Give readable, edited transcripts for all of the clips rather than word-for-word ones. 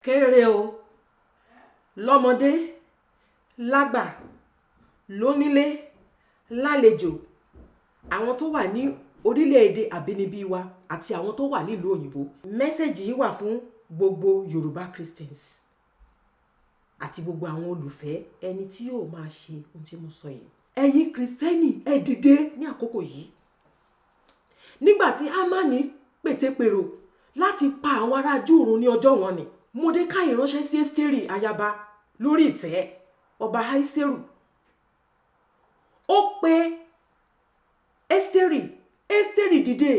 kéré o, lọ́mọdé lágbà lónílé lálejò, àwọn tó wà ní orílẹ̀-èdè àbínibí wa àti àwọn tó wà nílùú òyìnbó. Mẹ́sẹ̀jì yìí wà fún gbogbo Yorùbá Christians àti gbogbo àwọn olùfẹ́ ẹni tí yóò máa ṣe ohun tí mo sọ yìí. Ẹ̀yin Kristẹni, ẹ dìde ní àkókò yìí. Nígbà tí Hámánì pètepèrò láti pa àwọn ará Júù ní ọjọ́ wọn ni, Módékáì ránṣẹ́ sí Ẹ́sítérì ayaba lórí ìtẹ́ ọba Ahasuérù. Ó pe Ẹ́sítérì dìde.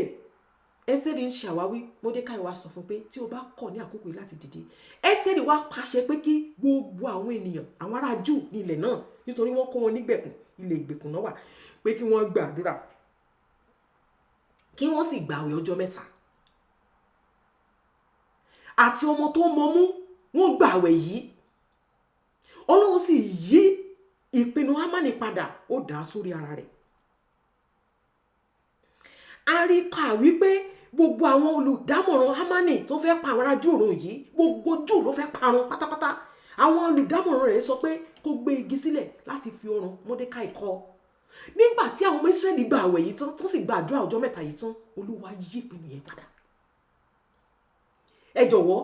Ẹ́sítérì ń ṣàwáwí, Módékáì wá sọ fún pé tí o bá kọ̀ ní àkókò yìí láti dìde. Ẹ́sítérì wá pàṣẹ pé kí gbogbo àwọn ènìyàn, àwọn ará Júù ní ilẹ̀ náà, nítorí wọ́n kó wọn nígbèkùn, ilẹ̀ ìgbèkùn náà wà, pé kí wọ́n gbàdúrà, kí wọ́n sì gbààwẹ̀ ọjọ́ 3. Àti ọmọ tó mọmú, wọ́n gbààwẹ̀ yìí. Ọlọ́run sì yí ìpinnu Hámánì padà, ó dà á sórí ara rẹ̀. A rí kà wípé gbogbo àwọn olùdámọ̀ràn Hámánì tó fẹ́ pa àwọn ará Júù run yìí, gbogbo Júù ló fẹ́ parun pátápátá. Àwọn olùdámọ̀ràn rẹ̀ sọ pé kó gbé igi sílẹ̀ láti fi ọrùn Módékáì kọ́. Nígbà tí àwọn ọmọ Ísírẹ́lì gba àwẹ̀ yìí tán, tó sì gba àdúrà ọjọ́ 3 yìí tán, Olúwa yí ìpinnu yẹn padà. Ẹ jọ̀wọ́,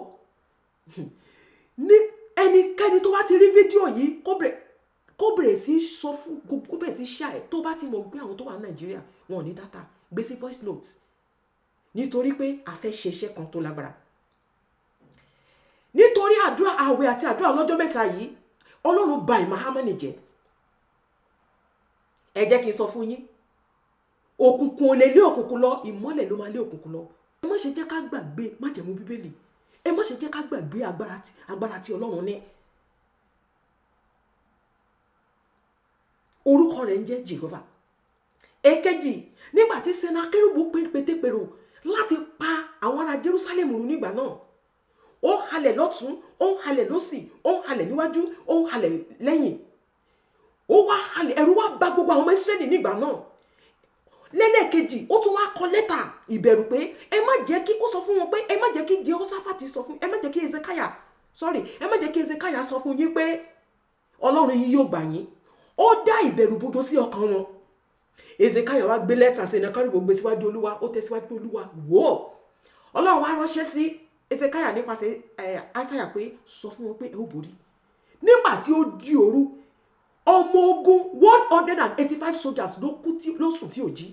ní ẹnikẹ́ni tó bá ti rí fídíò yìí kó bẹ̀rẹ̀ sí sọ fún kó bẹ̀rẹ̀ sí share. Tó bá ti mọ̀ pé àwọn tó wà ní Nàìjíríà wọn ò ní data, gbé sí voice note, nítorí pé a fẹ́ ṣe iṣẹ́ kan tó lágbára. Nítorí àdúrà àwẹ̀ àti àdúrà ọlọ́jọ́ 3 yìí, Ọlọ́run ba ìmọ̀ Hámánì jẹ́. Ẹ jẹ́ kí n sọ fún yín, òkùnkùn ò lè lé òkùnkùn lọ, ìmọ́lẹ̀ ló máa lé òkùnkùn lọ. Ẹ má ṣe jẹ́ ká gbàgbé májẹ̀mú Bíbélì. Ẹ má ṣe jẹ́ ká gbàgbé agbára tí Ọlọ́run ní. Orúkọ rẹ̀ ń jẹ́ Jehovah. Èkejì, nígbà tí Sẹ́nákérúbù pètepèrò láti pa àwọn ará Jerusalem run nígbà náà, ó halẹ̀ lọ́tún, ó halẹ̀ lósì, ó halẹ̀ níwájú, ó halẹ̀ lẹ́yìn. Ó wá halẹ̀, ẹ̀rù wá bà gbogbo àwọn ọmọ Ísírẹ́lì nígbà náà. Lẹ́lẹ́kejì, ó tún wá kọ lẹ́tà ìbẹ̀rù pé ẹ má jẹ́ kí ó sọ fún wọn pé ẹ má jẹ́ kí Jehoṣáfátì sọ fún, ẹ má jẹ́ kí Hezekiah sọ fún yín pé Ọlọ́run yín yóò gbà yín. Ó dá ìbẹ̀rù bojo sí ọkàn wọn. Hezekiah wá gbé lẹ́tà Sẹ́nákérúbù gbé síwájú Olúwa, ó tẹ̀síwájú Olúwa wò ó. Ọlọ́run wá ránṣẹ́ sí Hezekiah nípasẹ̀ Isaiah pé sọ fún wọn pé ẹ ó borí. Nígbà tí ó di òru, ọmọ ogun 185 soldiers ló sùn tí ò jí.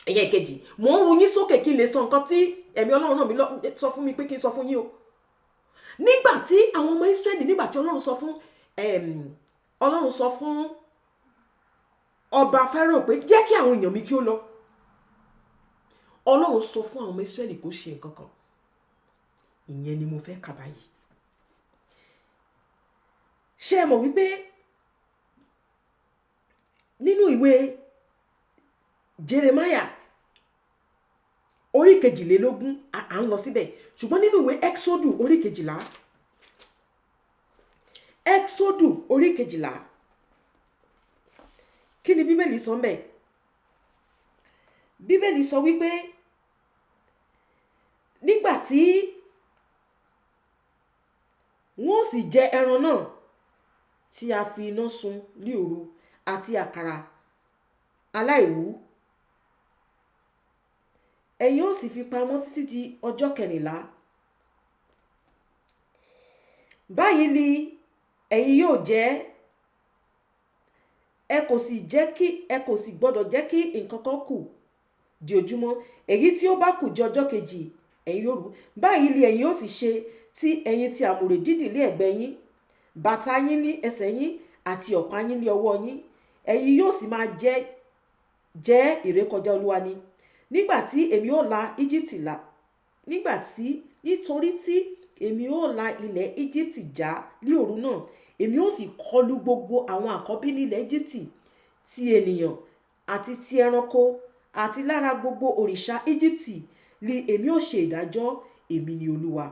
Ẹ̀yẹ ìkejì, mò ń ru yín sókè kí n lè sọ nǹkan tí ẹ̀mí Ọlọ́run náà mi sọ fún mi pé kí n sọ fún yín o. Nígbà tí àwọn ọmọ Ísírẹ́lì, nígbà tí Ọlọ́run sọ fún ọba Fáráò pé jẹ́ kí àwọn èèyàn mi kí ó lọ. Ọlọ́run sọ fún àwọn ọmọ Ísírẹ́lì kó ṣe nǹkan kan. Ìyẹn ni mo fẹ́ kà báyìí. Ṣé ẹ mọ̀ wípé nínú ìwé Jeremiah orí 22 à ń lọ síbẹ̀, ṣùgbọ́n nínú ìwé Exodus orí 12, Exodus orí 12, kí ni Bíbélì sọ ńbẹ̀? Bíbélì sọ wípé nígbà tí wọ́n sì jẹ ẹran náà tí a fi iná sun ní òru àti àkàrà aláìwú, ẹ̀yin ó sì fi pamọ́ títí di ọjọ́ 14. Báyìí ni ẹ̀yin yóò jẹ, ẹ kò sì gbọdọ̀ jẹ́ kí nǹkan kan kù di ojúmọ́. Èyí tí ó bá kù di ọjọ́ kejì ẹ̀yin yóò rú. Báyìí ni ẹ̀yin ó sì ṣe tí ẹ̀yin ti àmùrè dídì lé ẹ̀gbẹ́ yín, bàtà yín ní ẹsẹ̀ yín àti ọ̀pá yín ní ọwọ́ yín. Ẹ̀yin yóò sì máa jẹ́ ìrékọjá Olúwa ni. Nígbà tí èmi ó la Íjíbítì là, nítorí tí èmi ó la ilẹ̀ Íjíbítì já ní òru náà, èmi ó sì kọlù gbogbo àwọn àkọ́bí ní ilẹ̀ Íjíbítì, ti ènìyàn àti ti ẹranko, àti lára gbogbo òrìṣà Íjíbítì ni èmi ó ṣe ìdájọ́, èmi ni Olúwa.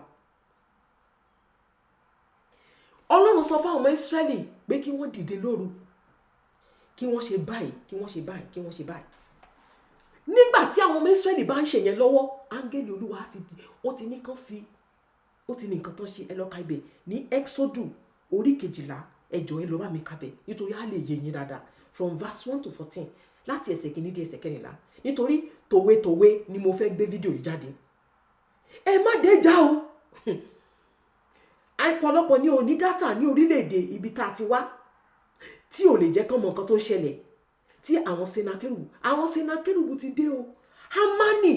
Ọlọ́run sọ fún àwọn ọmọ Ísírẹ́lì pé kí wọ́n dìde lóru, kí wọ́n ṣe báyìí, kí wọ́n ṣe báyìí, kí wọ́n ṣe báyìí. Nígbà tí àwọn ọmọ Ísírẹ́lì bá ń ṣe yẹn lọ́wọ́, áńgẹ́lì Olúwa ó ti ní kán fi ó ti ní nǹkan tán ṣe. Ẹ lọ ka ibẹ̀ ní Exodus orí 12 ẹ jọ̀ọ́ ẹ lọ bá mi ka bẹ̀ nítorí á lè yé yín dáadáa from verse 1 to 14 láti ẹsẹ̀ kìíní dé ẹsẹ̀ 14 nítorí tòwe ni mo fẹ́ gbé fídíò yìí jáde. Ẹ má déjà o ọ̀pọ̀lọpọ̀ ní òní dátà ní orílẹ̀-èdè ibi tá a ti wá tí ò lè jẹ́ kán mọ nǹkan tó ń ṣẹlẹ̀ tí àwọn Senakeribu ti dé o, Hámánì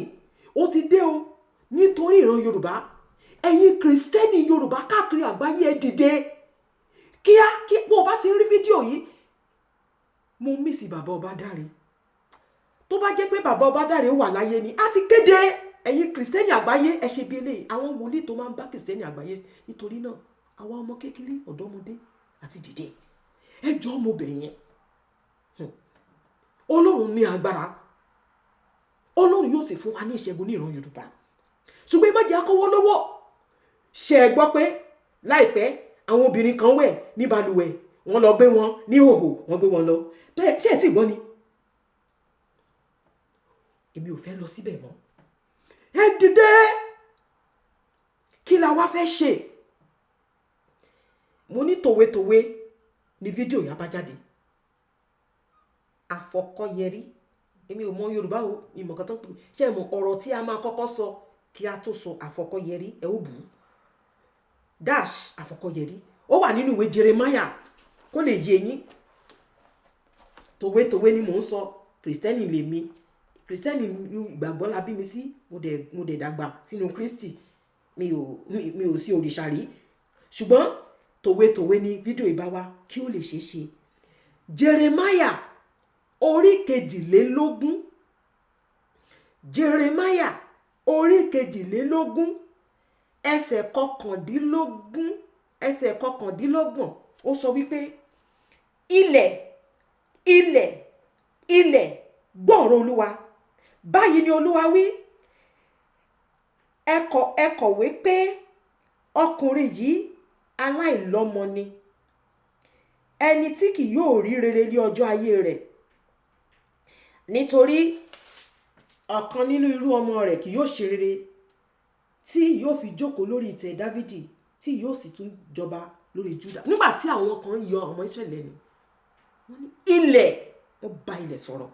ó ti dé o nítorí ìran Yorùbá. Ẹ̀yin Kristẹni Yorùbá káàkiri àgbáyé ẹ dìde kíá kí bó bá ti rí fídíò yìí. Mo mísì bàbá Ọbádáre. Tó bá jẹ́ pé bàbá Ọbádáre wà láyé ni á ti kéde. Ẹ̀yin Kristẹni àgbáyé ẹ ṣe bí eléyìí. Àwọn wòlíì tó máa ń bá Kristẹni àgbáyé nítorí náà àwa ọmọ kékeré ọ̀dọ́mọdé àti dìde ẹ jọ̀ọ́ mo bẹ̀ yín. Ọlọ́run ní agbára, Ọlọ́run yóò sì fún wa ní ìṣẹ́gun ní ìran Yorùbá. Ṣùgbọ́n ẹ má jẹ́ akọ́wọ́ lọ́wọ́. Ṣé ẹ gbọ́ pé láìpẹ́ àwọn obìnrin kan wẹ̀ ní balùwẹ̀ wọ́n lọ gbé wọn ní hòhò wọ́n gbé wọn lọ. Ṣé ẹ ti gbọ́ ni? Èmi ò fẹ́ lọ síbẹ̀ mọ́. Ẹ dìde. Kí la wá fẹ́ ṣe? Mo ní tòwe ní fídíò yà bá jáde. Àfọkọ́yẹrí. Èmi ò mọ Yorùbá o, ìmọ̀ kan tán pè. Ṣé ẹ mọ̀ ọ̀rọ̀ tí a máa kọ́kọ́ sọ kí a tó sọ àfọkọ́yẹrí ẹ ó bù ú. Dash àfọkọ́yẹrí. Ó wà nínú ìwé Jeremiah kó lè yé yín. Tòwe ni mò ń sọ. Kristẹni lèmi. Kristẹni ìgbàgbọ́ la bí mi sí. Mo dẹ̀ dàgbà sínú Kristi. Mi ò sí òrìṣà rí. Ṣùgbọ́n tòwe ni fídíò ìbá wa kí ó lè ṣeé ṣe. Jeremiah orí 22. Jeremiah orí 22 ẹsẹ̀ 19 ẹsẹ̀ 29 ó sọ wípé ilẹ̀ gbọ́rọ̀ Olúwa. Báyìí ni Olúwa wí. Ẹ kọ̀wé pé ọkùnrin yìí aláìlọ́mọ ni, ẹni tí kì yóò rí rere ní ọjọ́ ayé rẹ̀, nítorí ọ̀kan nínú irú ọmọ rẹ̀ kì yóò ṣe rere tí yóò fi jókòó lórí ìtẹ́ Dáfídì tí yóò sì tún jọba lórí Júdà. Nígbà tí àwọn kan yọ ọmọ Ísírẹ́lì lẹ́nu, wọ́n ní ilẹ̀, wọ́n bá ilẹ̀ sọ̀rọ̀.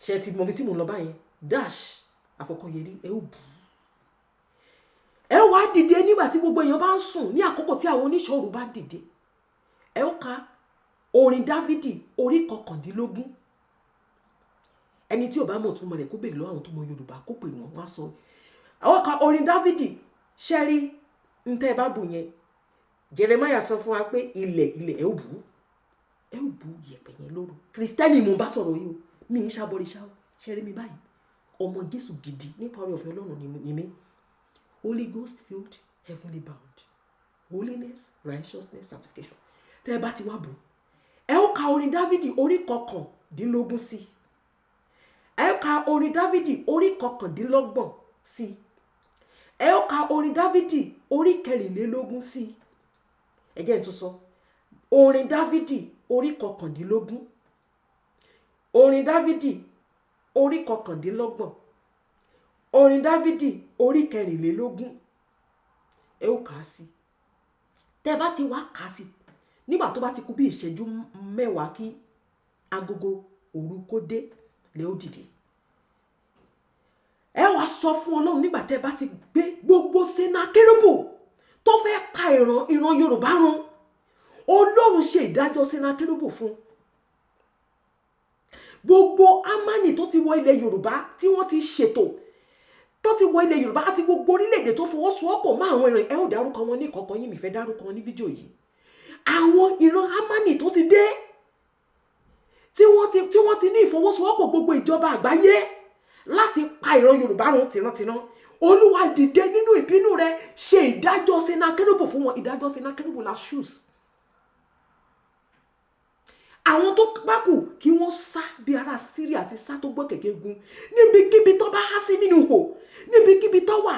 Ṣé ti mọ̀ bí tí mò ń lọ báyẹn? Dash àfọkọ́yẹrí ẹ ó bù. Ẹ wá dìde nígbà tí gbogbo èèyàn bá ń sùn ní àkókò tí àwọn oníṣòro bá dìde. Ẹ ó ka orin Dáfídì orí 19. Ẹni tí ò bá mọ̀ túmọ̀ rẹ̀ kó béèrè lọ́wọ́ àwọn tó mọ Yorùbá kó pè wọ́n wá sọ. Àwọn ka orin Dáfídì ṣẹ́rí ń tẹ́ bá bù yẹn. Jeremiah sọ fún wa pé ilẹ̀ ẹ ó bù. Ẹ ó bù yẹ̀pẹ̀ yẹn lóru. Kristẹni mo bá sọ̀rọ̀ yìí o. Mi ń ṣàbọ̀rìṣà o. Ṣẹ́rí mi báyìí. Ọmọ Jésù gidi nípa oore ọ̀fẹ́ Ọlọ́run ni mí. Holy Ghost filled, heavenly bound. Holiness, righteousness, sanctification. Tẹ́ bá ti wá bù. Ẹ ó ka orin Dáfídì orí 19 sí. Ẹ ó ka orin Dáfídì orí 29 sí. Ẹ ó ka orin Dáfídì orí 24 sí. Ẹ jẹ́ n tún sọ. Orin Dáfídì orí 19. Orin Dáfídì orí 29. Orin Dáfídì orí 24. Ẹ ó kà á sí. Tẹ́ bá ti wá kà á sí. Nígbà tó bá ti kù bí ìṣẹ́jú 10 kí agogo òru kó dé lẹ ó dìde. Ẹ wá sọ fún Ọlọ́run nígbà tẹ́ bá ti gbé gbogbo Senakeribu tó fẹ́ pa ìran Yorùbá run. Ọlọ́run ṣe ìdájọ́ Senakeribu fún. Gbogbo Hámánì tó ti wọ ilẹ̀ Yorùbá tí wọ́n ti ṣètò tó ti wọ ilẹ̀ Yorùbá àti gbogbo orílẹ̀-èdè tó fọwọ́sowọ́pọ̀ mọ́ àwọn ìran. Ẹ ó dárúkọ wọn ní ìkọ̀kọ̀ yín, mi fẹ́ dárúkọ wọn ní fídíò yìí. Àwọn ìran Hámánì tó ti dé tí wọ́n ti ní ìfọwọ́sowọ́pọ̀ gbogbo ìjọba àgbáyé láti pa ìran Yorùbá run tìrantìran. Olúwa dìde nínú ìbínú rẹ̀ ṣe ìdájọ́ Senakeribu fún wọn. Ìdájọ́ Senakeribu la shoes. Àwọn tó bá kù kí wọ́n sá bí ará Syria ti sá tó gbọ́ kẹ̀kẹ́ gun níbikíbi tó bá há sí nínú ihò, níbikíbi tó wà,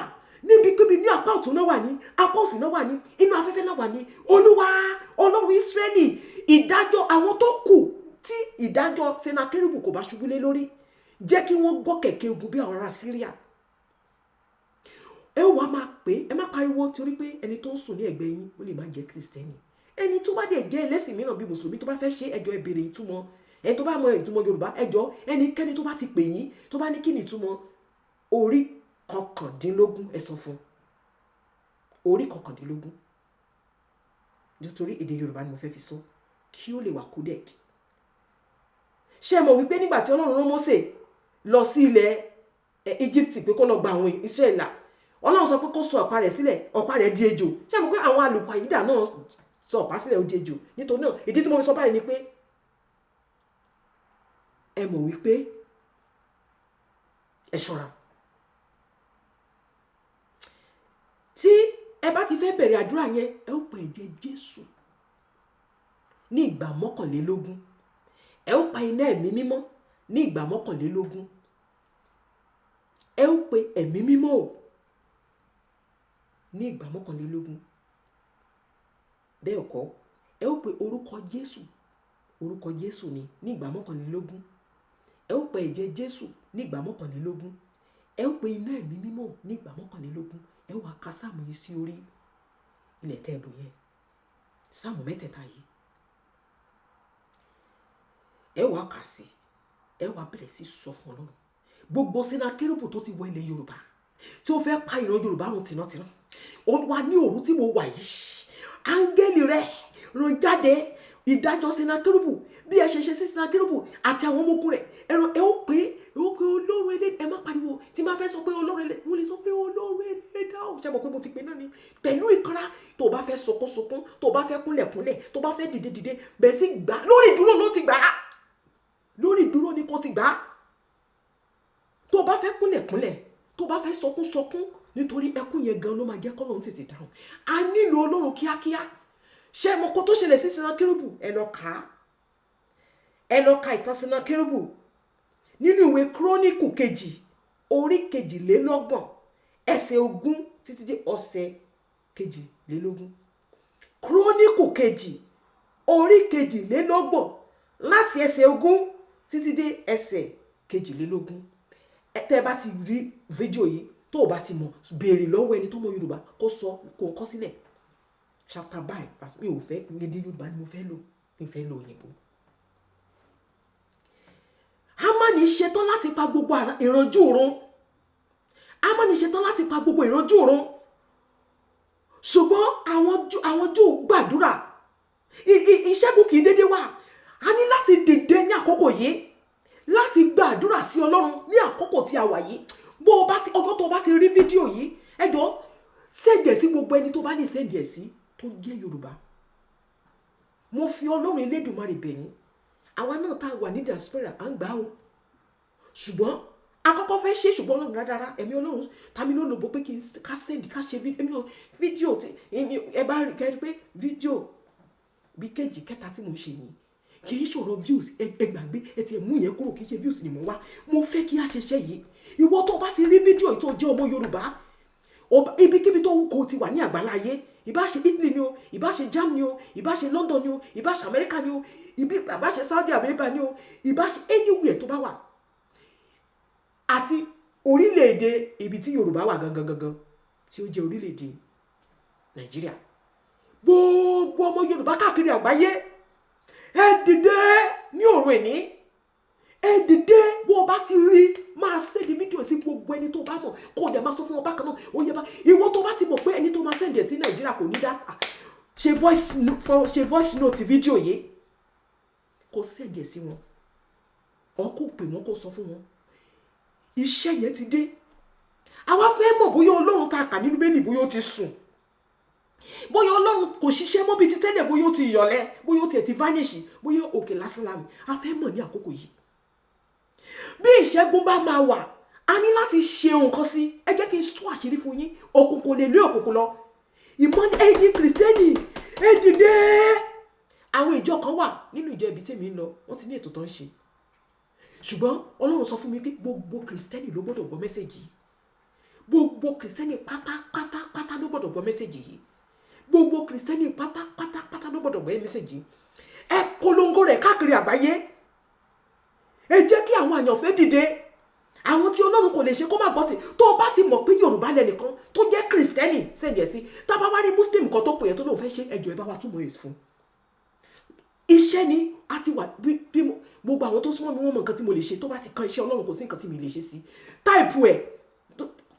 níbikíbi ní apá ọ̀tún náà wà ní, apá òsì náà wà ní, inú afẹ́fẹ́ náà wà ní. Olúwa Ọlọ́run Ísírẹ́lì ìdájọ́ àwọn tó kù tí ìdájọ́ Senakeribu kò bá ṣubú lé lórí jẹ́ kí wọ́n gbọ́ kẹ̀kẹ́ ogun bí àwọn ará Syria. ẹ wá máa pè ẹ má pariwo torí pé ẹni tó ń sùn ní ẹ̀gbẹ́ yín ó lè má jẹ́ Kristẹni. Ẹni tó bá dẹ̀ jẹ́ ẹlẹ́sìn mìíràn bíi mùsùlùmí tó bá fẹ́ ṣe ẹjọ́ ẹ béèrè ìtumọ̀. Ẹni tó bá mọ ìtumọ̀ Yorùbá ẹjọ́ ẹnikẹ́ni tó bá ti pè yín tó bá ní kí ni ìtumọ̀ orí 19 ẹ sọ fún. Orí 19 nítorí èdè Yorùbá ni mo fẹ́ fi sọ kí ó lè wà coded. Ṣé mọ̀ wípé nígbà tí Ọlọ́run rán Mósè lọ sí ilẹ̀ Egypt pé kó lọ gba àwọn Ísírẹ́lì, Ọlọ́run sọ pé kó sọ ọ̀pá rẹ̀ sílẹ̀, ọ̀pá rẹ̀ di ejò. Ṣé mọ̀ pé àwọn àlùpàyídà náà sọ ọ̀pá sílẹ̀ ó di ejò? Nítorí náà ìdí tí mo fi sọ báyìí ni pé ẹ mọ̀ wípé ẹ ṣọ́ra. Tí ẹ bá ti fẹ́ bẹ̀rẹ̀ àdúrà yẹn ẹ ó pa ẹ̀jẹ̀ Jésù ní ìgbà 21. Ẹ ó pa iná ẹ̀mí mímọ́ ní ìgbà 21. Ẹ ó pe ẹ̀mí mímọ́ ò ní ìgbà 21. Bẹ́ẹ̀ kọ́ ẹ ó pe orúkọ Jésù ni ní ìgbà 21. Ẹ ó pe ẹ̀jẹ̀ Jésù ní ìgbà 21. Ẹ ó pe iná ẹ̀mí mímọ́ ní ìgbà 21. Ẹ wá ka sáàmù yìí sí orí ilẹ̀ tẹ́ẹ̀bù yẹn, sáàmù mẹ́tẹ̀ẹ̀ta yìí. Ẹ wá kà sí, ẹ wá bẹ̀rẹ̀ sí sọ fún Ọlọ́run gbogbo Senakeribu tó ti wọ ilẹ̀ Yorùbá tí ó fẹ́ pa ìran Yorùbá run tìnàtìnà. Olúwa ní òru tí mo wà yìí áńgẹ́lì rẹ̀ rán jáde ìdájọ́ Senakeribu bí ẹ ṣe ṣe sí Senakeribu àti àwọn ọmọ ogun rẹ̀. Ẹran ẹ ó pé Ọlọ́run Ẹlẹ́dàá, ẹ má pariwo tí máa fẹ́ sọ pé Ọlọ́run Ẹlẹ́dàá, mo lè sọ pé Ọlọ́run Ẹlẹ́dàá ó. Ṣé mọ̀ pé mo ti pè náà ni pẹ̀lú ìkanra. Tó bá fẹ́ sọkún tó bá fẹ́ kúnlẹ̀ tó bá fẹ́ dìde bẹ́ẹ̀ sì gbà lórí ìdúró ló ti gbà á. Lórí ìdúró ni kò ti gbà á. Tó bá fẹ́ kúnlẹ̀ tó bá fẹ́ sọkún nítorí ẹkún yẹn gan ló máa jẹ́ k'Ọlọ́run tètè dáhùn. A nílò Ọlọ́run kíákíá. Ṣé mọ̀ kó tó ṣẹlẹ̀ sí Senakeribu ẹ lọ ka ìtàn Senakeribu nínú ìwé Kíróníkù kejì orí 22 ẹsẹ̀ 20 títí dé ẹsẹ̀ 22. Kíróníkù kejì orí 22 láti ẹsẹ̀ 20 títí dé ẹsẹ̀ 22. Tẹ́ bá ti rí fídíò yìí tó o bá ti mọ̀ béèrè lọ́wọ́ ẹni tó mọ̀ Yorùbá kó sọ kó kọ sílẹ̀. Chapter by mi ò fẹ́ èdè Yorùbá ni mo fẹ́ lò, mi fẹ́ lò òyìnbó. Hámánì ṣetán láti pa gbogbo ìrànjú run. Hámánì ṣetán láti pa gbogbo ìrànjú run. Ṣùgbọ́n àwọn Júù gbàdúrà. Ìṣẹ́gun kì í dédé wá. A ní láti dìde ní àkókò yìí láti gbàdúrà sí Ọlọ́run ní àkókò tí a wà yìí. Ọjọ́ tó bá ti rí fídíò yìí ẹ jọ̀ọ́ sẹ́ndẹ̀ sí gbogbo ẹni tó bá ní sẹ́ndẹ̀ sí tó jẹ́ Yorùbá. Mo fi Ọlọ́run Elédùmarè bẹ̀ yín. Àwa náà tá a wà ní diaspora à ń gbà ó. Ṣùgbọ́n akọ́kọ́ fẹ́ ṣe ṣùgbọ́n Ọlọ́run dáadáa ẹ̀mí Ọlọ́run tàmí ló lòbó pé kí n ká sẹ́ndì ká ṣe fídíò tí ẹ bá rí kẹ́rí pé fídíò bí kejì kẹta tí mo ṣe yìí kì í ṣòro views ẹ gbàgbé ẹ ti mú yẹn kúrò kì í ṣe views ni mo wá. Mo fẹ́ kí a ṣẹṣẹ́ yìí. Ìwọ tó bá ti rí fídíò yìí tó jẹ́ ọmọ Yorùbá ibikíbi tó kò ti wà ní àgbáláyé, ìbá ṣe Italy ni o, ìbá ṣe Germany o, ìbá ṣe London ni o, ìbá ṣe America ni o, ìbá ṣe Saudi Arabia ni o, ìbá ṣe anywhere tó bá wà àti orílẹ̀-èdè ibi tí Yorùbá wà gangan tí ó jẹ́ orílẹ̀-èdè Nàìjíríà. Gbogbo ọmọ Yorùbá káàkiri àgbáyé ẹ dìde ní òru ẹni. Ẹ dìde bó o bá ti rí máa sẹ́ndì fídíò sí gbogbo ẹni tó bá mọ̀ kó o dẹ̀ máa sọ fún wọn bákan náà. Ó yẹ bá ìwọ tó bá ti mọ̀ pé ẹni tó máa sẹ́ndì ẹ̀ sí Nàìjíríà kò ní dátà ṣe voice note fídíò yìí kó sẹ́ndì ẹ̀ sí wọn. Ọkọ̀ pè wọ́n kó sọ fún wọn. Iṣẹ́ yẹn ti dé. Àwa fẹ́ mọ̀ bóyá Ọlọ́run tá a kà nínú Bíbélì bóyá ó ti sùn. Bóyá Ọlọ́run kò ṣiṣẹ́ mọ́ bí ti tẹ́lẹ̀, bóyá ó ti yọ̀lẹ̀, bóyá ó ti vanish, bóyá òkè lásán lámì. A fẹ́ mọ̀ ní àkókò yìí. Bí ìṣẹ́gun bá máa wà, a ní láti ṣe nǹkan sí. Ẹ jẹ́ kí n tú àṣírí fún yín. Òkùnkùn lè lé òkùnkùn lọ. Ìmọ̀ ẹ̀yin Kristẹni ẹ dìde. Àwọn ìjọ kan wà nínú ìjọ ibi tèmi ń lọ, wọ́n ti ní ètò tó ń ṣe. Ṣùgbọ́n Ọlọ́run sọ fún mi pé gbogbo Kristẹni ló gbọ́dọ̀ gbọ́ mẹ́sẹ̀jì yìí. Gbogbo Kristẹni pátápátá ló gbọ́dọ̀ gbọ́ mẹ́sẹ̀jì yìí. Gbogbo Kristẹni pátápátá ló gbọ́dọ̀ gbọ́ mẹ́sẹ̀jì yìí. Ẹ polongo rẹ̀ káàkiri àgbáyé. Ẹ jẹ́ kí àwọn àyànfẹ́ dìde. àwọn tí Ọlọ́run kò lè ṣe kó má gbọ́ tì tó o bá ti mọ̀ pé Yorùbá lẹ́nìkan tó jẹ́ Kristẹni sẹ́ǹdẹ̀ sí tá a bá wá rí Muslim kan tó pè é tó lóun fẹ́ ṣe ẹjọ́ ẹ bá wa túmọ̀ èsì fún iṣẹ́ ni a ti wà bí gbogbo àwọn tó súnmọ́ mi wọ́n mọ̀ nǹkan tí mo lè ṣe tó bá ti kan iṣẹ́ Ọlọ́run kò sí nǹkan tí mi lè ṣe sí táìpù ẹ̀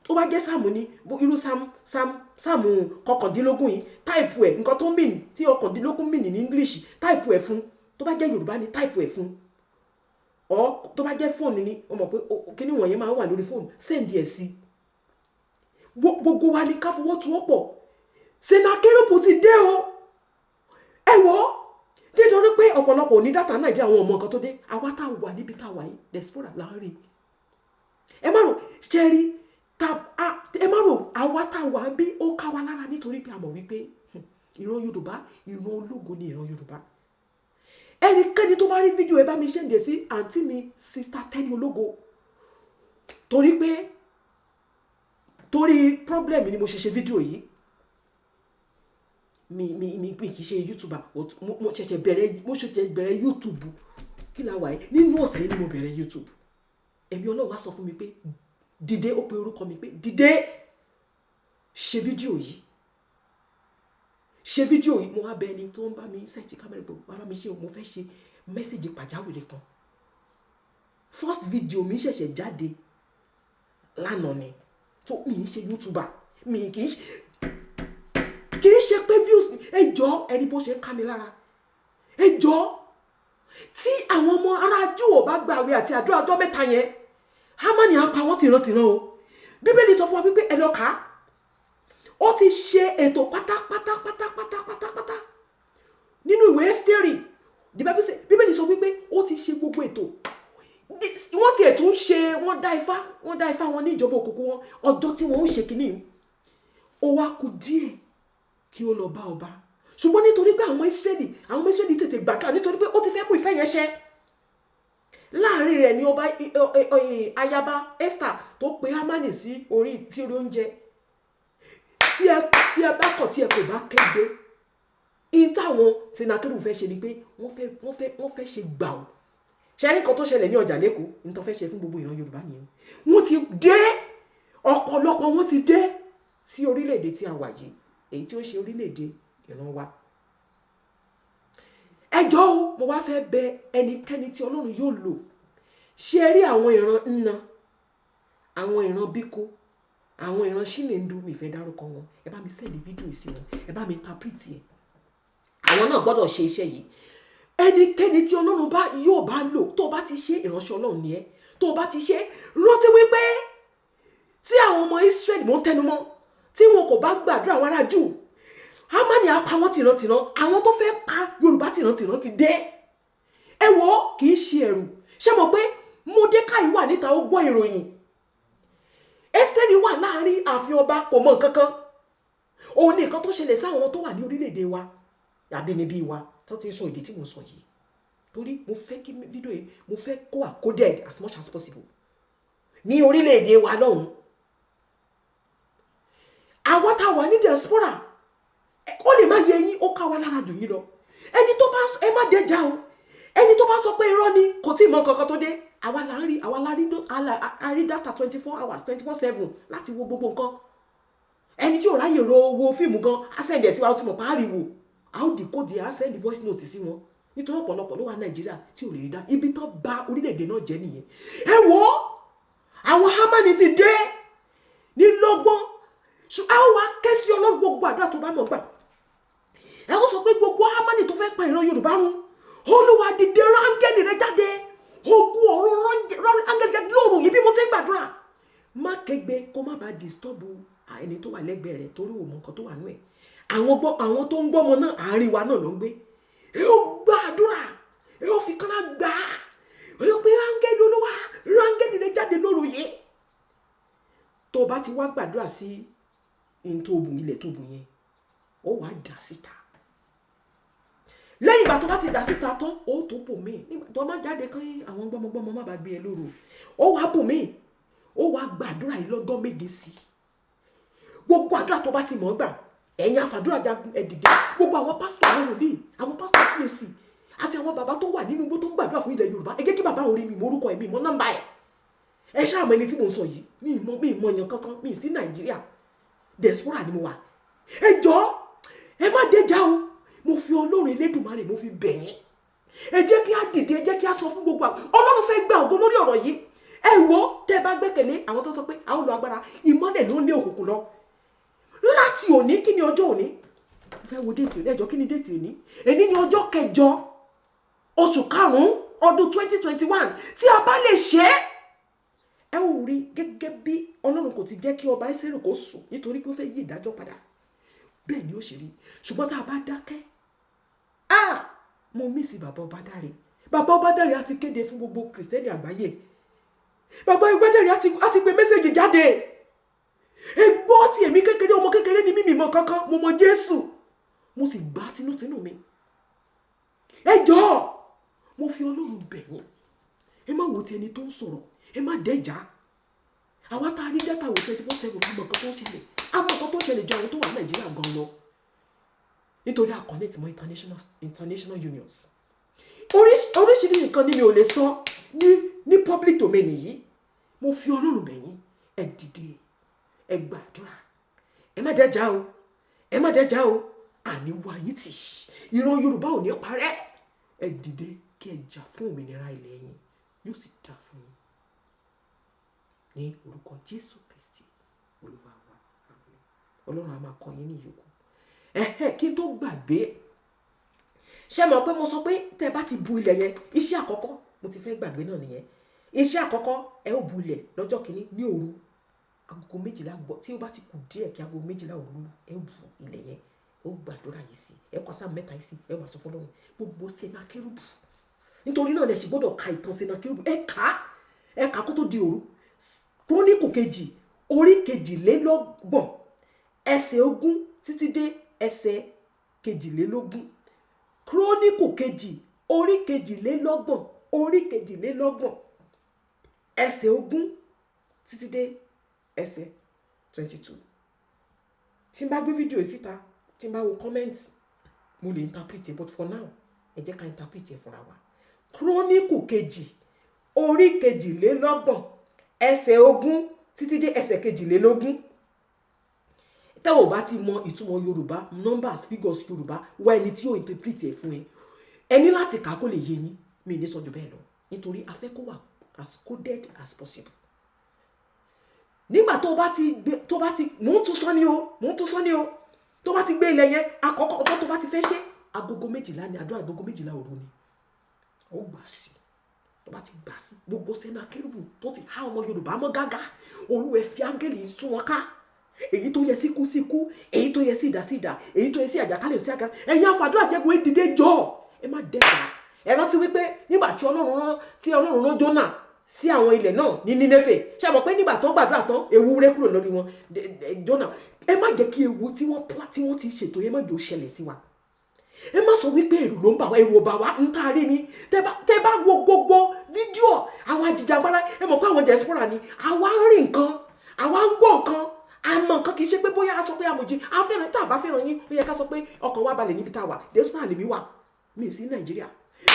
tó bá jẹ́ sáàmù ní irú sáàmù kọkàndínlógún yìí táìpù ẹ̀ nǹkan tó mìn tí ọkàndínlógún mìn ní English táìpù ẹ̀ fún tó bá jẹ́ Yorùbá ní táìpù ẹ̀ fún ọ tó bá jẹ́ fóònù ni o mọ̀ pé kíní wọ̀nyẹn máa ń wà lórí fóònù sẹ́ǹdì ẹ̀ sí gbogbo wa ní ká fọwọ́ tu ọ̀pọ̀ Senakeribu ti dé o ẹ wò ó nítorí pé ọ̀pọ̀lọpọ̀ ò ní dátà Nàìjíríà àwọn ọmọ nǹkan tó dé àwa tá a wà níbi tá a wà yìí diaspora láàárín ẹ má rò ṣe rí ẹ má rò àwa tá a wà bí ó ká wa lára nítorí pé a mọ̀ wípé ìran Yorùbá ìran ológo ni ìran Yorùbá ẹnikẹ́ni tó bá rí fídíò ẹ bá mi ṣẹ́ǹdẹ̀ sí àǹtí mi sista Tẹ́ni Ológo torí problem ni mo ṣe fídíò yìí mi kì í ṣe YouTuber mo ṣẹ̀ṣẹ̀ bẹ̀rẹ̀ YouTube kí la wà yìí nínú ọ̀sẹ̀ yìí ni mo bẹ̀rẹ̀ YouTube ẹ̀mí Ọlọ́run wá sọ fún mi pé dìde ó pe orúkọ mi pé dìde ṣe fídíò yìí mo wá bẹ ẹni tó ń bá mi sẹ́ẹ̀tì kámẹ́rà pé bàbá mi ṣe mo fẹ́ ṣe mẹ́sẹ̀jì pàjáwìrì kan first video mi ṣẹ̀ṣẹ̀ jáde lánàá ni tó mi ń ṣe YouTuber mi kì í ṣe pé views ẹjọ́ ẹni bó ṣe ń ká mi lára ẹjọ́ tí àwọn ọmọ ará Júù ò bá gba àwẹ̀ àti àdúrà ọjọ́ mẹ́ta yẹn Hámánì á pa wọ́n tìrantìran o Bíbélì sọ fún wa wípé ẹ lọ kà á ó ti ṣe ètò pátápátá nínú ìwé Ẹ́sítérì Bíbélì sọ wípé ó ti ṣe gbogbo ètò wọ́n ti ẹ̀tún ṣe wọ́n dá ifá wọn ní ìjọba òkùnkùn wọn ọjọ́ tí wọ́n ń ṣe kìíní ó wá kù díẹ̀ kí ó lọ bá ọba ṣùgbọ́n nítorí pé àwọn Ísírẹ́lì tètè gbàgbà nítorí pé ó ti fẹ́ mú ìfẹ́ yẹn ṣẹ láàrin rẹ̀ ni ọba ayaba Esther tó pe Hámánì sí orí oúnjẹ tí ẹ bá kọ̀ tí ẹ kò bá kéde in táwọn Senakeribu fẹ́ ṣe ni pé wọ́n fẹ́ ṣe gbà ó ṣẹ́rí kan tó ṣẹlẹ̀ ní ọjà lẹ́kọ̀ọ́ ní tó fẹ́ ṣe fún gbogbo ìran Yorùbá nìyẹn wọ́n ti dé ọ̀pọ̀lọpọ̀ wọ́n ti dé sí orílẹ̀-èdè tí a wà yìí èyí tí ó ṣe orílẹ̀-èdè ìran wa ẹjọ́ o mo wá fẹ́ bẹ ẹnikẹ́ni tí Ọlọ́run yóò lò ṣe rí àwọn ìran nna àwọn ìran bíkó àwọn ìran Ṣínèndú mi fẹ́ dárúkọ wọn ẹ bá mi sẹ́ẹ̀dì fídíò sí wọn ẹ bá mi interpret ẹ̀ àwọn náà gbọ́dọ̀ ṣe iṣẹ́ yìí ẹnikẹ́ni tí Ọlọ́run yóò bá lò tó bá ti ṣe ìránṣẹ́ Ọlọ́run ni ẹ tó bá ti ṣe rántí wípé tí àwọn ọmọ Ísírẹ́lì mọ́ ń tẹnumọ́ tí wọn kò bá gbàdúrà àwọn ará Júù Hámánì á pa wọ́n tìrantìran àwọn tó fẹ́ pa Yorùbá tìrantìran ti dé ẹ wò ó kì í ṣe ẹ̀rù ṣé mo pé Módékáì wà níta ó gbọ́ ìròyìn Ẹ́sítérì wà láàrin ààfin ọba kò mọ nǹkan kan òun ní nǹkan tó ṣẹlẹ̀ sáwọn tó wà ní orílẹ̀-èdè wa àbínibí wa tó ti sọ ìdí tí mo sọ yìí torí mo fẹ́ kí fídíò yìí mo fẹ́ kó coded as much as possible ní orílẹ̀-èdè wa lọ́hùn àwọn tá a wà ní diaspora ó lè má yẹ yín ó ká wa lára jù yín lọ ẹni tó bá ẹ má déjà o ẹni tó bá sọ pé irọ́ ni kò tí ì mọ kankan tó dé àwa la rí data 24 hours 24/7 láti wo gbogbo nǹkan ẹni tí ò ráyè wo fíìmù gan á send ẹ̀ sí wa ó ti mọ̀ pàáriwo a ó decode á send voice note sí wọn nítorí ọ̀pọ̀lọpọ̀ ló wà Nàìjíríà tí ò lè rí dá ibi tán bà orílẹ̀-èdè náà jẹ́ nìyẹn ẹ wò ó àwọn Hámánì ti dé ní lọ́gbọ́n a ó wá ké sí Ọlọ́run gbogbo àdúrà tó bá mọ̀ gbà ẹ ó sọ pé gbogbo Hámánì tó fẹ́ pa ìran Yorùbá run Olúwa dìde rán áńgẹ́lì rẹ jáde ogun ọ̀run rán áńgẹ́lì jáde lóru yìí bí mo ti ń gbàdúrà má kégbe kó má bàa disturb ẹni tó wà lẹ́gbẹ̀ẹ́ rẹ̀ torí òun nǹkan tó wà nú ẹ̀ àwọn tó ń gbọ́mọ náà àárín wa náà ló ń gbé ẹ ó gbàdúrà ẹ ó fi kánná gbà ẹ ó pé áńgẹ́lì Olúwa rán áńgẹ́lì rẹ jáde lóru yìí tó bá ti wá gbàdúrà sí ilẹ̀ tó bù yẹn ó wàá dà síta lẹ́yìn ìgbà tó bá ti dà síta tán ó tó bò mí nígbà tó má jáde kán àwọn gbọ́mọgbọ́mọ má bàa gbé ẹ lóru ó wàá bò mí ó wàá gbàdúrà yìí lọ́gọ́ méje sí gbogbo àdúrà tó bá ti mọ̀ gbà ẹ̀yin àfàdúrà jagun ẹ̀dìdẹ́ gbogbo àwọn pásítọ̀ àwọn wòlíì àwọn pásítọ̀ CAC àti àwọn bàbá tó wà nínú igbó tó ń gbàdúrà fún ilẹ̀ Yorùbá ẹ jẹ́ kí bàbá òun rí mi morúkọ ẹ̀mí mọ́ nọ́mbà ẹ̀ ẹ ṣáà mọ ẹni tí mo ń sọ yìí, mi mọ èèyàn kankan, mi sí Nàìjíríà, diaspora ni mo wà. Ẹ jọ̀ọ́ ẹ má déjà o, mo fi Ọlọ́run Elédùmarè mo fi bẹ̀ yín, ẹ jẹ́ kí á dìde, ẹ jẹ́ kí á sọ fún gbogbo àwọn Ọlọ́run fẹ́ gba ògo lórí ọ̀rọ̀ yìí. Ẹ wo tẹ́ bá gbẹ́kẹ̀lé àwọn tó sọ pé àwọn lo agbára, ìmọ́lẹ̀ ló ń lé òkùnkùn lọ. Láti òní, kí ni ọjọ́ òní? Mo fẹ́ wo déètì òní, ẹjọ́ kí ni déètì òní? Èní ni ọjọ́ 9 oṣù karùn-ún ọdún 2021. Tí a bá lè ṣe é, ẹ ò rí gẹ́gẹ́ bí Ọlọ́run kò ti jẹ́ kí ọba Ísírẹ́lì kó sùn nítorí pé ó fẹ́ yí ìdájọ́ padà. Bẹ́ẹ̀ ni ó ṣe rí. Ṣùgbọ́n tá a bá dákẹ́, mo mísì bàbá Ọbádáre. Bàbá Ọbádáre á ti kéde fún gbogbo Kristẹni àgbáyé. Bàbá Ọbádáre á ti gbé mẹ́sẹ̀gì jáde. Ẹ gbọ́ tí èmi kékeré, ọmọ kékeré ni mímì mọ kankan, mo mọ Jésù. Mo sì gbà tinútinú mi. Ẹ jọ̀ọ́, mo fi Ọlọ́run bẹ̀ yín. Ẹ má wo ti ẹni tó ń sọ̀rọ̀, ẹ má dẹ́jà. Àwa tá a rí dátà wò 24/7 àmọ́ nǹkan tó ń ṣẹlẹ̀. Àmọ́ nǹkan tó ń ṣẹlẹ̀ ju àwọn tó wà Nàìjíríà gan lọ. Nítorí a connect mọ́ international unions. Oríṣiríṣi nǹkan ni mi ò lè sọ ní public domain yìí. Mo fi Ọlọ́run bẹ̀ yín, ẹ dìde, ẹ gbàdúrà. Ẹ má dẹ́jà o, ẹ má dẹ́jà o. Àní wa yìí tì, ìran Yorùbá ò ní parẹ́. Ẹ dìde kí ẹ jà fún òmìnira ilẹ̀ yín, yóò sì dá fún yín. Ní orúkọ Jésù Kristi Olúwa wa, àmín. Ọlọ́run á máa kọ́ yín ní ìyókù. Kí n tó gbàgbé, ṣé mọ̀ pé mo sọ pé tẹ́ bá ti bu ilẹ̀ yẹn, iṣẹ́ àkọ́kọ́ mo ti fẹ́ gbàgbé náà nìyẹn. Iṣẹ́ àkọ́kọ́ ẹ ó bu ilẹ̀ lọ́jọ́ kìíní ní òru agogo 12 gbọ́, tí ó bá ti kù díẹ̀ kí agogo 12 òru, ẹ bu ilẹ̀ yẹn, ó gbàdúrà yìí sí, ẹ kọ Sáàmù 3 yìí sí, ẹ wá sọ fún Ọlọ́run gbogbo Sẹ́nákérúbù. Nítorí náà lẹ ṣì gbọ́dọ̀ ka ìtàn Sẹ́nákérúbù, ẹ kà kó tó di òru. Kíróníkù kejì orí 22 ẹsẹ̀ 20 títí dé ẹsẹ̀ 22. Kíróníkù kejì orí 22 ẹsẹ̀ 20 títí dé ẹsẹ̀ 22. Tí n bá gbé fídíò yìí síta, tí n bá wo comment, mo lè interpret it, but for now ẹ jẹ́ ká interpret it fúnra wa. Kíróníkù kejì orí 22 ẹsẹ̀ 20 títí dé ẹsẹ̀ 22. Tẹ́ ò bá ti mọ ìtumọ̀ Yorùbá, numbers, figures Yorùbá, wá ẹni tí yóò interpret ẹ̀ fún ẹ. Ẹ ní láti kà kó lè yé yín. Mi ní sọ jù bẹ́ẹ̀ lọ, nítorí a fẹ́ kó wà as coded as possible. Nígbà tó bá ti mò ń tún sọ ní o, tó bá ti gbé ilẹ̀ yẹn, àkọ́kọ́ ọjọ́ tó bá ti fẹ́ ṣe, agogo 12 ni, àdúrà agogo 12 òru ni. Ó gbà sí. Tó bá ti gbà sí, gbogbo Sẹ́nákérúbù tó ti há ọmọ Yorùbá mọ́ gágá, Olúwa fi áńgẹ́lì sún wọn ká. Èyí tó yẹ sí kú sí kú, èyí tó yẹ sí ìdá sí ìdá, èyí tó yẹ sí àjàkálẹ̀ sí àjàkálẹ̀. Ẹ̀yin àfàdúrà jẹ́gun ẹ dìde jọ̀ọ́, ẹ má dẹ́gbà. Ẹ rántí wípé nígbà tí Ọlọ́run rán Jónà sí àwọn ilẹ̀ náà ní Nínéfè, ṣé mọ̀ pé nígbà tó gbàdúrà tán ewu rẹ́ kúrò lórí wọn. Jónà, ẹ má jẹ́ kí ewu tí wọ́n ti ṣètò yẹn má jò ṣẹlẹ̀ sí wa. Ẹ má sọ wípé ẹ̀rù ló ń bà wá, ẹ̀rù ò bà wá, ń taari ni. Tẹ́ bá wo gbogbo fídíò àwọn ajìjàgbara, ẹ mọ̀ pé àwọn diaspora ni, àwa ń rí nǹkan, àwa ń gbọ́ nǹkan, àmọ́ nǹkan kì í ṣe pé bóyá a sọ pé àmọ̀jì, a fẹ́ràn tá a bá fẹ́ràn yín, ó yẹ ká sọ pé ọkàn wa balẹ̀ níbi tá a wà. Diaspora lèmi wà, mi sí Nàìjíríà.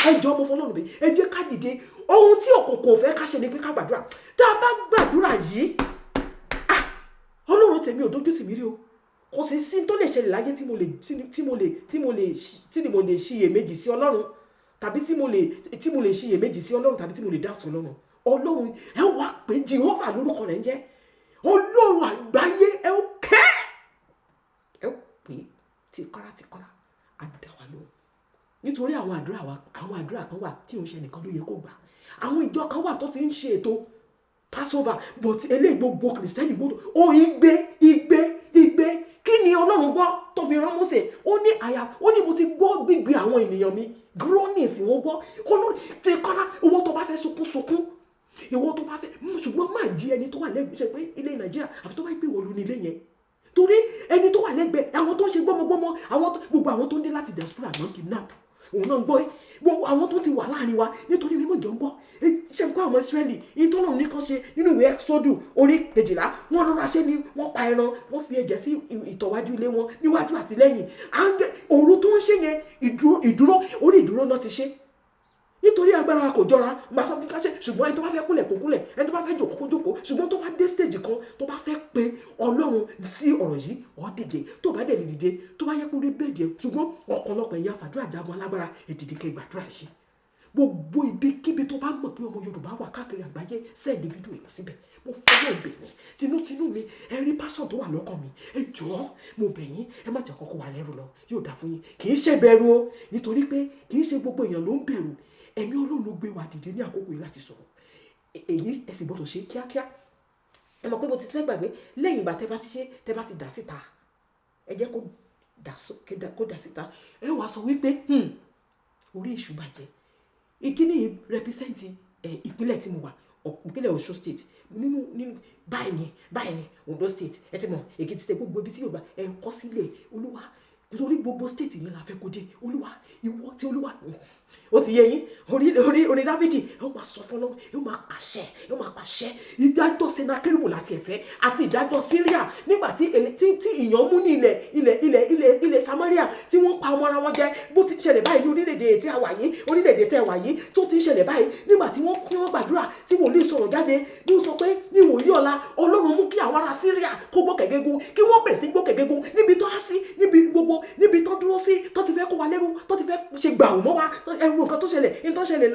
Ẹ jọ̀ọ́ mo fọlọ́run bẹ̀, ẹ jẹ́ ká dìde. Ohun tí òkùnkùn ò fẹ́ ká ṣe ni pé ká gbàdúrà. Tá a bá gbàdúrà yìí, Ọlọ́run tèmi ò dójú tì mí rí o. Kò sí tó lè ṣẹlẹ̀ láyé tí mo lè ṣiyèméjì sí Ọlọ́run, tàbí tí mo lè ṣiyèméjì sí Ọlọ́run, tàbí tí mo lè doubt Ọlọ́run. Ọlọ́run, ẹ wá pé Jehovah lórúkọ rẹ̀ ń jẹ́. Ọlọ́run àgbáyé, ẹ ó pè tìkára àdá wa lóhùn. Nítorí àwọn àdúrà kan wà tí òun ṣe nìkan ló yẹ kó gbà. Àwọn ìjọ kan wà tó ti ń ṣe ètò Passover, but eléyìí gbogbo Kristẹni gbọ́dọ̀ ó igbe. Kí ni Ọlọ́run gbọ́ tó fi rán Mósè? Ó ní mo ti gbọ́ gbígbé àwọn ènìyàn mi, groanings wọ́n gbọ́. Ọlọ́run ti kọ́ra owó tó bá fẹ́ sunkún. Ìwọ tó bá fẹ́, ṣùgbọ́n má jí ẹni tó wà lẹ́gbẹ̀ẹ́, ṣe pé ilé Nàìjíríà àfi tó bá gbé wọ̀lú ní ilé yẹn. Torí ẹni tó wà lẹ́gbẹ̀ẹ́, àwọn tó ń ṣe gbọ́mọgbọ́mọ, gbogbo àwọn tó ń dé láti diaspora náà kidnap. Òun náà gbọ́ gbogbo àwọn tó ti wà láàrin wa, nítorí mímọ́ ìjọ ń gbọ́. Ṣé ń kọ́ àwọn Ísírẹ́lì, ìtọ́nà nìkan ṣe nínú ìwé Ẹ́kísódù orí 12, wọ́n rọra ṣe ni wọ́n pa ẹran, wọ́n fi ẹ̀jẹ̀ sí ìtọ̀wájú ilé wọn níwájú àti lẹ́yìn. Òru tó ń ṣe yẹn, orí ìdúró náà ti ṣe. nítorí agbára wa kò jọra máa sọ bí ká ṣe, ṣùgbọ́n ẹni tó bá fẹ́ kúnlẹ̀ kó kúnlẹ̀, ẹni tó bá fẹ́ jókòó kó jókòó, ṣùgbọ́n tó bá dé stage kan tó bá fẹ́ pe Ọlọ́run sí ọ̀rọ̀ yìí ó dìde, tó bá dẹ̀ dìde tó bá yẹ kó rí bẹ́ẹ̀ díẹ̀, ṣùgbọ́n ọ̀pọ̀lọpọ̀ ẹ̀yà fàdúrà jagun alágbára èdìdì kẹ́ gbàdúrà ṣe. Gbogbo ibikíbi tó bá mọ̀ pé ọmọ Yorùbá wà káàkiri àgbáyé sẹ́ẹ̀dì fídíò ẹ̀ lọ síbẹ̀. Mo fọwọ́ ìbẹ̀ yín tinútinú mi, ẹ rí passion tó wà lọ́kàn mi, ẹ jọ̀ọ́ mo bẹ̀ yín, ẹ má jẹ́ kọ́kọ́ wà lẹ́rù lọ, yóò dá fún yín. Kì í ṣe bẹ̀rù o, nítorí pé kì í ṣe gbogbo èèyàn ló ń bẹ̀rù. Ẹ̀mí Ọlọ́run ló gbé wa dìde ní àkókò yìí láti sọ̀rọ̀. Èyí ẹ sì gbọ́dọ̀ ṣe kíákíá. Ẹ mọ̀ pé mo ti fẹ́ gbàgbé, lẹ́yìn ìgbà tẹ́ bá ti ṣe, tẹ́ bá ti dà síta, ẹ jẹ́ kó dà síta. Ẹ wá sọ wípé orí èṣù bàjẹ́. Ìkíní represent ìpínlẹ̀ tí mo wà, ìpínlẹ̀ Ọ̀ṣun state, nínú báyìí ni Ondo state, ẹ ti mọ̀ Èkìtì state, gbogbo ibi tí Yorùbá ẹ kọ́ sílẹ̀. Olúwa, nítorí gbogbo state yẹn la fẹ́ kó dé. Olúwa, ìwọ tí Olúwa ó ti yé yín, orí Dáfídì ó máa sọ fún Ọlọ́run, ó máa pàṣẹ ìdájọ́ Senakeribu láti ẹ̀fẹ́ àti ìdájọ́ Syria nígbà tí ìyàn mú ní ilẹ̀ Samaria tí wọ́n pa ọmọ ara wọn jẹ, bó ti ṣẹlẹ̀ báyìí ní orílẹ̀-èdè tí a wà yìí, orílẹ̀-èdè tẹ́ wà yìí tó ti ń ṣẹlẹ̀ báyìí nígbà tí wọ́n gbàdúrà tí wòlíì sọ̀rọ̀ jáde ní ó sọ pé ní ìwòyí ọ̀la Ọlọ́run mú kí àwọn ará Syria kó gbókègégun, kí wọ́n bẹ̀rẹ̀ sí gbókègégun níbi tó há sí, níbi tó dúró sí, tó ti fẹ́ kó wa lẹ́rú, tó ti fẹ́ ṣe gbàù mọ́ wa. Ẹ̀rù nǹkan tó ṣẹlẹ̀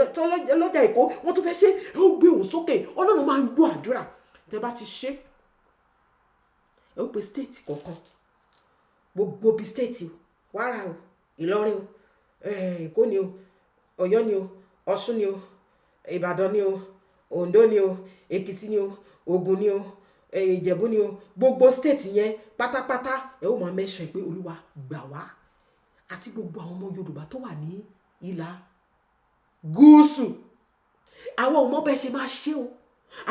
lọ́jà Èkó, wọ́n tún fẹ́ ṣe, ó gbé òun sókè. Ọlọ́run máa ń gbọ́ àdúrà. Tẹ́ bá ti ṣe, ẹ ó pe state kọ̀ọ̀kan, gbogbo bí state, Kwara o, Ìlọrin o, Èkó ni o, Ọ̀yọ́ ni o, Ọ̀ṣun ni o, Ìbàdàn ni o, Oǹdó ni o, Èkìtì ni o, Ògùn ni o, Ìjẹ̀bú ni o, gbogbo state yẹn pátápátá ẹ ó máa mention pé Olúwa gbà wá, àti gbogbo àwọn ọmọ Yorùbá tó wà ní ìlà gúúsù. Àwọn ò mọ̀ bẹ́ẹ̀ ṣe máa ṣe o,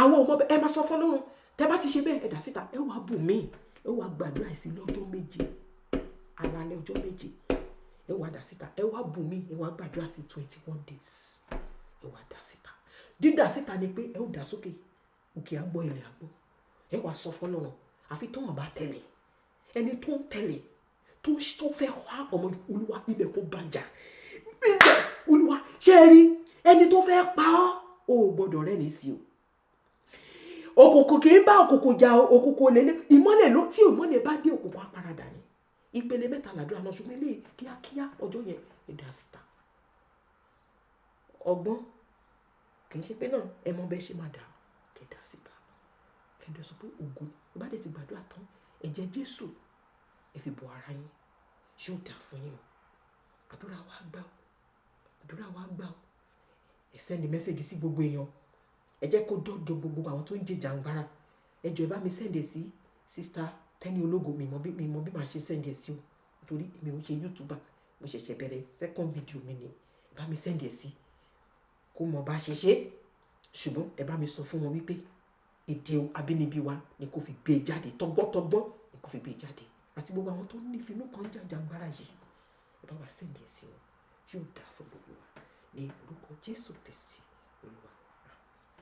àwọn ò mọ̀ bẹ́ẹ̀, ẹ máa sọ fọ́lọ́run. Tẹ́ bá ti ṣe bẹ́ẹ̀, ẹ dà síta, ẹ wá bù mí, ẹ wá gbàdúrà sí lọ́jọ́ méje, alaalẹ́ ọjọ́ méje, ẹ wá dà síta, ẹ wá bù mí, ẹ wá gbàdúrà sí 21 days, ẹ wá dà síta. Dídà síta ni pé ẹ ó dà sókè, òkè àgbọ̀ ilẹ̀ àgbọ̀, ẹ wá sọ fọ́lọ́run. Àfi tó wọn bá tẹ̀lé, ẹni tó ń tẹ̀lé tó fẹ́ wá ọmọ Olúwa ibẹ̀ kó bàjá, ibẹ̀ Olúwa ṣe rí ẹni tó fẹ́ pa ọ́, o gbọ́dọ̀ rẹ́ ní sí o. Òkùnkùn kì í bá òkùnkùn jà, òkùnkùn lélẹ̀ ìmọ́lẹ̀ ló, tí ìmọ́lẹ̀ bá dé òkùnkùn apárádà ni. Ìpele mẹ́ta làdúrà náà, ṣùgbọ́n ilé kíákíá ọjọ́ yẹn ẹ dà síta. Ọgbọ́n kì í ṣe pé náà ẹ mọ bẹ́ẹ̀ ṣe máa dà, kẹ́ dà síta. Kẹ́dọ̀ sọ pé ògo bá dé ti gbàdúrà tán, ẹ̀jẹ̀ Jésù ẹ fi bò ara yín, yóò dà fún yín. Àdúrà wa gbà o. Ẹ send message sí gbogbo èèyàn, ẹ jẹ́ kó dọ́dọ̀ gbogbo àwọn tó ń jàǹgbára. Ẹ jọ̀ọ́ ẹ bá mi send ẹ sí sister Tẹ́ni Ológo. mi mọ̀ bí màá ṣe send ẹ sí o, nítorí èmi ò ṣe YouTuber, mo ṣẹ̀ṣẹ̀ bẹ̀rẹ̀ second video mi ni. Ẹ bá mi send ẹ sí kó mọ̀ bá ṣe ṣe, ṣùgbọ́n ẹ bá mi sọ fún wọn wípé èdè abínibí wa ni kò fi gbé jáde, tọgbọ́tọgbọ́n ni kò fi gbé jáde, àti gbogbo àwọn tó ní ìfinú kan jàǹgbára yìí, ẹ bá wa send ẹ sí wọn, yóò dà fún gbogbo wa ní orúkọ Jésù Kristi Olúwa.